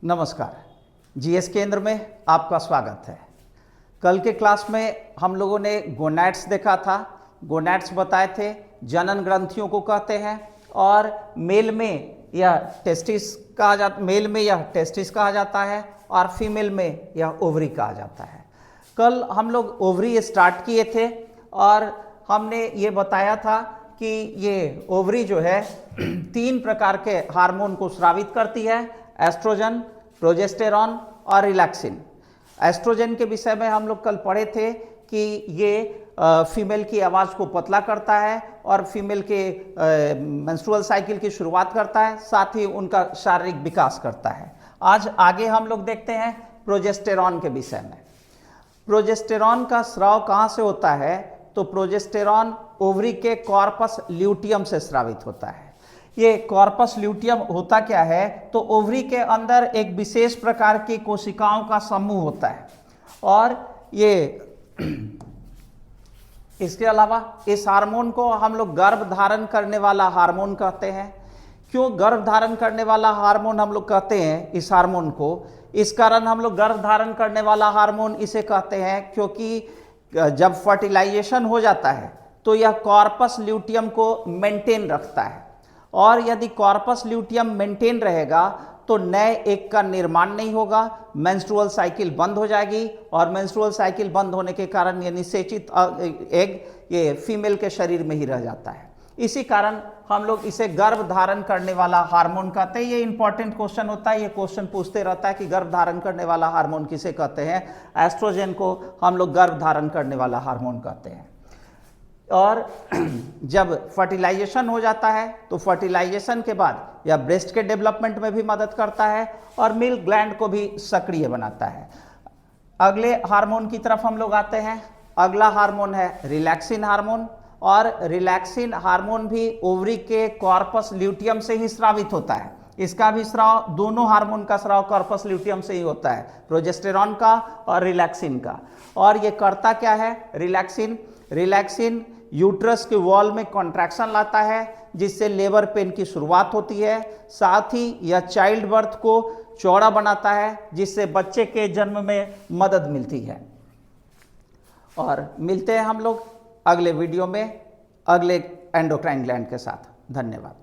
नमस्कार। जीएस केंद्र में आपका स्वागत है। कल के क्लास में हम लोगों ने गोनैड्स देखा था। गोनैड्स बताए थे जनन ग्रंथियों को कहते हैं और मेल में यह टेस्टिस कहा जाता है और फीमेल में यह ओवरी कहा जाता है। कल हम लोग ओवरी स्टार्ट किए थे और हमने ये बताया था कि ये ओवरी जो है 3 प्रकार के हार्मोन को स्रावित करती है, एस्ट्रोजन, प्रोजेस्टेरॉन और रिलैक्सिन। एस्ट्रोजन के विषय में हम लोग कल पढ़े थे कि ये फीमेल की आवाज़ को पतला करता है और फीमेल के मेंस्ट्रुअल साइकिल की शुरुआत करता है, साथ ही उनका शारीरिक विकास करता है। आज आगे हम लोग देखते हैं प्रोजेस्टेरॉन के विषय में। प्रोजेस्टेरॉन का स्राव कहाँ से होता है? तो प्रोजेस्टेरॉन ओवरी के कॉर्पस ल्यूटियम से स्रावित होता है। ये कॉर्पस ल्यूटियम होता क्या है? तो ओवरी के अंदर एक विशेष प्रकार की कोशिकाओं का समूह होता है और ये इसके अलावा इस हार्मोन को हम लोग गर्भ धारण करने वाला हार्मोन कहते हैं। क्यों गर्भ धारण करने वाला हार्मोन हम लोग कहते हैं इस हार्मोन को? इस कारण हम लोग गर्भ धारण करने वाला हार्मोन इसे कहते हैं क्योंकि जब फर्टिलाइजेशन हो जाता है तो यह कॉर्पस ल्यूटियम को मेंटेन रखता है और यदि कॉर्पस ल्यूटियम मेंटेन रहेगा तो नए एग का निर्माण नहीं होगा, मेंस्ट्रुअल साइकिल बंद हो जाएगी और मेंस्ट्रुअल साइकिल बंद होने के कारण ये निषेचित एग ये फीमेल के शरीर में ही रह जाता है। इसी कारण हम लोग इसे गर्भ धारण करने वाला हार्मोन कहते हैं। ये इंपॉर्टेंट क्वेश्चन होता है, ये क्वेश्चन पूछते रहता है कि गर्भ धारण करने वाला हार्मोन किसे कहते हैं? एस्ट्रोजन को हम लोग गर्भ धारण करने वाला हार्मोन कहते हैं। और जब फर्टिलाइजेशन हो जाता है तो फर्टिलाइजेशन के बाद यह ब्रेस्ट के डेवलपमेंट में भी मदद करता है और मिल्क ग्लैंड को भी सक्रिय बनाता है। अगले हार्मोन की तरफ हम लोग आते हैं। अगला हार्मोन है रिलैक्सिन हार्मोन और रिलैक्सिन हार्मोन भी ओवरी के कॉर्पस ल्यूटियम से ही स्रावित होता है। इसका भी स्राव, दोनों हार्मोन का स्राव कॉर्पस ल्यूटियम से ही होता है, प्रोजेस्टेरॉन का और रिलैक्सिन का। और ये करता क्या है? रिलैक्सिन यूट्रस के वॉल में कॉन्ट्रैक्शन लाता है जिससे लेबर पेन की शुरुआत होती है। साथ ही यह चाइल्ड बर्थ को चौड़ा बनाता है जिससे बच्चे के जन्म में मदद मिलती है। और मिलते हैं हम लोग अगले वीडियो में अगले एंडोक्राइन ग्लैंड के साथ। धन्यवाद।